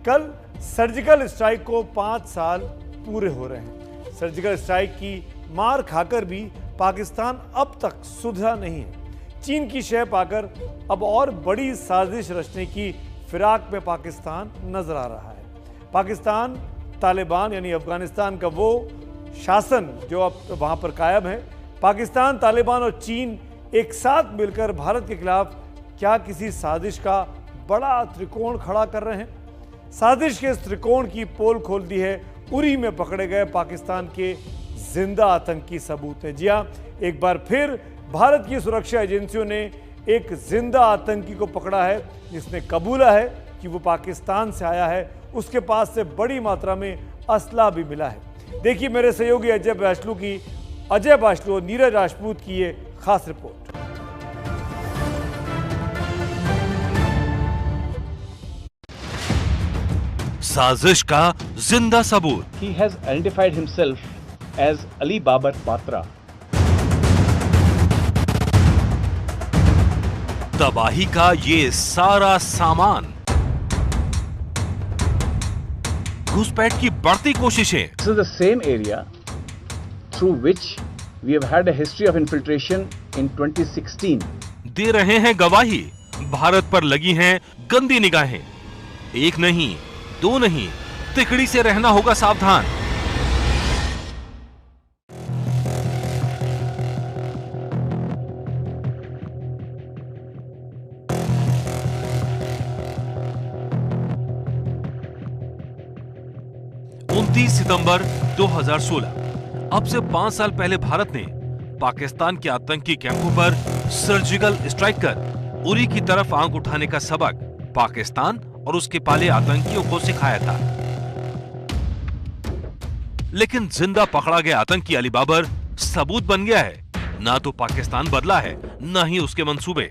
कल surgical strike को 5 साल पूरे हो रहे हैं। सर्जिकल स्ट्राइक की मार खाकर भी पाकिस्तान अब तक सुधरा नहीं है। चीन की शह पाकर अब और बड़ी साजिश रचने की फिराक में पाकिस्तान नजर आ रहा है। पाकिस्तान तालिबान यानी अफगानिस्तान का वो शासन जो अब वहां पर कायम है, पाकिस्तान, तालिबान और चीन एक साथ मिलकर भारत के खिलाफ क्या किसी साजिश का बड़ा त्रिकोण खड़ा कर रहे हैं? साजिश के इस त्रिकोण की पोल खोल दी है उरी में पकड़े गए पाकिस्तान के जिंदा आतंकी सबूत ने। जी हां, एक बार फिर भारत की सुरक्षा एजेंसियों ने एक जिंदा आतंकी को पकड़ा है जिसने कबूला है कि वो पाकिस्तान से आया है। उसके पास से बड़ी मात्रा में असला भी मिला है। देखिए मेरे सहयोगी अजय बाशलू और नीरज राजपूत की ये खास रिपोर्ट। साजिश का जिंदा सबूत। He has identified himself as Ali Babar Patra. तबाही का ये सारा सामान, घुसपैठ की बढ़ती कोशिशें। This is the same area through which we have had a history of infiltration in 2016. दे रहे हैं गवाही, भारत पर लगी हैं गंदी निगाहें। एक नहीं, दो नहीं, तिकड़ी से रहना होगा सावधान। सितंबर 2016, अब से 5 साल पहले भारत ने पाकिस्तान के आतंकी कैंपों पर सर्जिकल स्ट्राइक कर उरी की तरफ आंख उठाने का सबक पाकिस्तान और उसके पाले आतंकियों को सिखाया था। लेकिन जिंदा पकड़ा गया आतंकी अली बाबर सबूत बन गया है। ना तो पाकिस्तान बदला है, ना ही उसके मंसूबे।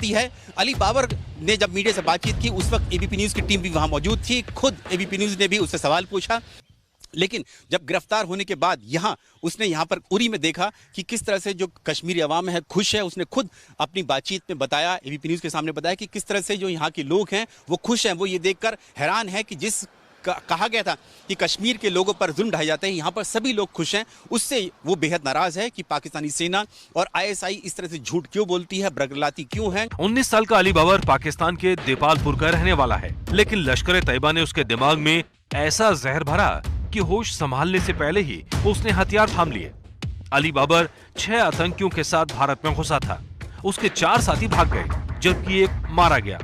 है अली बाबर ने जब मीडिया से बातचीत की उस वक्त एबीपी न्यूज की टीम भी वहां मौजूद थी। खुद एबीपी न्यूज ने भी उससे सवाल पूछा, लेकिन जब गिरफ्तार होने के बाद उसने यहाँ पर उरी में देखा कि किस तरह से जो कश्मीरी अवाम है खुश है। उसने खुद अपनी बातचीत में बताया, एबीपी न्यूज के सामने बताया कि किस तरह से जो यहाँ के लोग हैं वो खुश हैं। वो ये देखकर हैरान है कि जिस कहा गया था कि कश्मीर के लोगों पर जुल्म ढाए जाते हैं, यहाँ पर सभी लोग खुश हैं। उससे वो बेहद नाराज है कि पाकिस्तानी सेना और आईएसआई इस तरह से झूठ क्यों बोलती है, बरगलाती क्यों है। 19 साल का अली बाबर पाकिस्तान के देपालपुर का रहने वाला है, लेकिन लश्कर तैयबा ने उसके दिमाग में ऐसा जहर भरा कि होश संभालने से पहले ही उसने हथियार थाम लिए। अली बाबर 6 आतंकियों के साथ भारत में घुसा था। उसके 4 साथी भाग गए, जबकि एक मारा गया।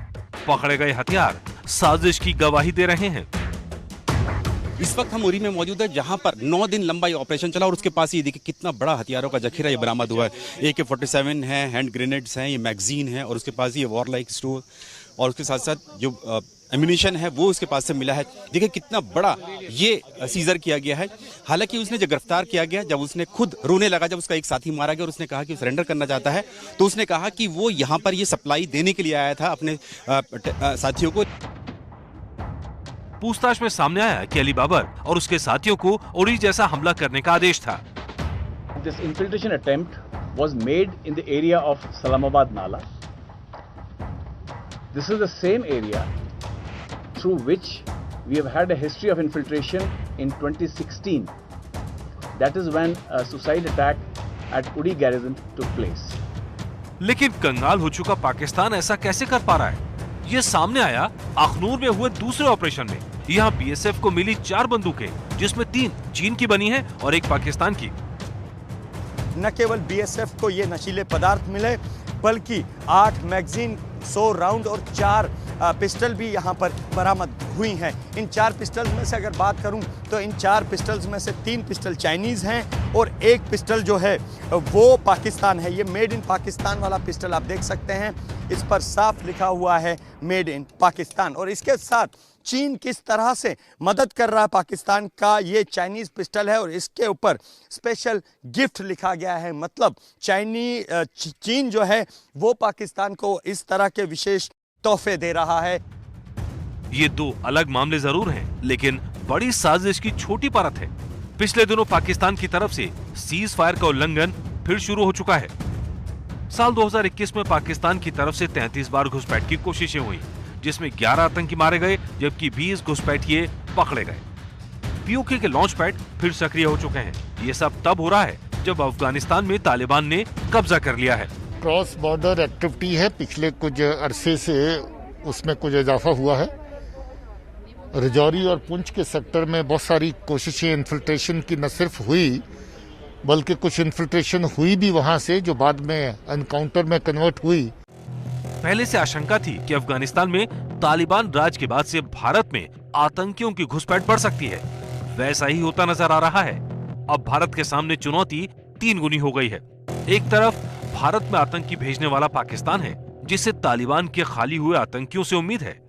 पकड़े गए हथियार साजिश की गवाही दे रहे हैं। इस वक्त हम उरी में मौजूद है, जहां पर 9 दिन लंबा ये ऑपरेशन चला और उसके पास ये देखिए कितना बड़ा हथियारों का जखीरा ये बरामद हुआ है। AK-47 है, हैंड ग्रेनेड्स हैं, ये मैगजीन है और उसके पास ये वॉरलाइक स्टोर और उसके साथ साथ जो एम्यूनिशन है वो उसके पास से मिला है। देखिए कितना बड़ा ये सीजर किया गया है। हालांकि उसने जब गिरफ्तार किया गया, जब उसने खुद रोने लगा, जब उसका एक साथी मारा गया और उसने कहा कि सरेंडर करना चाहता है, तो उसने कहा कि वो यहाँ पर ये सप्लाई देने के लिए आया था अपने साथियों को। पूछताछ में सामने आया कि अली बाबर और उसके साथियों को उरी जैसा हमला करने का आदेश था। This infiltration attempt was made in the area of Salamabad Nala. This is the same area through which we have had a history of infiltration in 2016. That is when a suicide attack at Uri garrison took place. लेकिन कंगाल हो चुका पाकिस्तान ऐसा कैसे कर पा रहा है? ये सामने आया अखनूर में हुए दूसरे ऑपरेशन में। यहाँ बीएसएफ को मिली 4 बंदूकें, जिसमें 3 चीन की बनी हैं और एक पाकिस्तान की। न केवल बीएसएफ को ये नशीले पदार्थ मिले, बल्कि 8 मैगजीन, 100 राउंड और 4 पिस्टल भी यहाँ पर बरामद हुई हैं। इन 4 पिस्टल्स में से अगर बात करूँ तो इन 4 पिस्टल्स में से 3 पिस्टल चाइनीज़ हैं और 1 पिस्टल जो है वो पाकिस्तान है। ये मेड इन पाकिस्तान वाला पिस्टल आप देख सकते हैं, इस पर साफ लिखा हुआ है मेड इन पाकिस्तान। और इसके साथ चीन किस तरह से मदद कर रहा है पाकिस्तान का, ये चाइनीज़ पिस्टल है और इसके ऊपर स्पेशल गिफ्ट लिखा गया है। मतलब चीन जो है वो पाकिस्तान को इस तरह के विशेष तोहफे दे रहा है। ये 2 अलग मामले जरूर हैं, लेकिन बड़ी साजिश की छोटी परत है। पिछले दिनों पाकिस्तान की तरफ से सीज फायर का उल्लंघन फिर शुरू हो चुका है। साल 2021 में पाकिस्तान की तरफ से 33 बार घुसपैठ की कोशिशें हुई, जिसमें 11 आतंकी मारे गए जबकि 20 घुसपैठिए पकड़े गए। पीओके के लॉन्च पैड फिर सक्रिय हो चुके हैं। ये सब तब हो रहा है जब अफगानिस्तान में तालिबान ने कब्जा कर लिया है। क्रॉस बॉर्डर एक्टिविटी है, पिछले कुछ अरसे से उसमें कुछ इजाफा हुआ है। रजौरी और पुंछ के सेक्टर में बहुत सारी कोशिशें इन्फिल्ट्रेशन की न सिर्फ हुई बल्कि कुछ इन्फिल्ट्रेशन हुई भी वहां से, जो बाद में एनकाउंटर में कन्वर्ट हुई। पहले से आशंका थी कि अफगानिस्तान में तालिबान राज के बाद से भारत में आतंकियों की घुसपैठ बढ़ सकती है। वैसा ही होता नजर आ रहा है। अब भारत के सामने चुनौती 3 गुनी हो गई है। एक तरफ भारत में आतंकी भेजने वाला पाकिस्तान है, जिससे तालिबान के खाली हुए आतंकियों से उम्मीद है।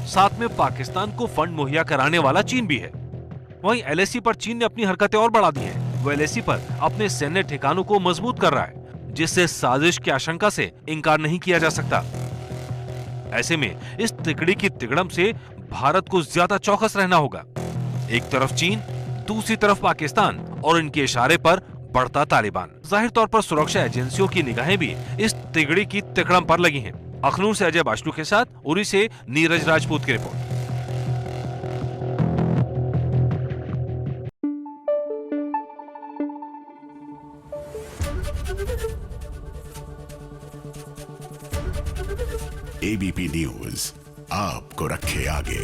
साथ में पाकिस्तान को फंड मुहैया कराने वाला चीन भी है। वहीं एलएसी पर चीन ने अपनी हरकतें और बढ़ा दी हैं। वो एलएसी पर अपने सैन्य ठिकानों को मजबूत कर रहा है, जिससे साजिश की आशंका से इनकार नहीं किया जा सकता। ऐसे में इस तिकड़ी की तिकड़म से भारत को ज्यादा चौकस रहना होगा। एक तरफ चीन, दूसरी तरफ पाकिस्तान और इनके इशारे पर बढ़ता तालिबान। जाहिर तौर पर सुरक्षा एजेंसियों की निगाहें भी इस तिगड़ी की तिकड़म पर लगी हैं। अखनूर से अजय बाशलू के साथ उरी से नीरज राजपूत की रिपोर्ट। एबीपी न्यूज आपको रखे आगे।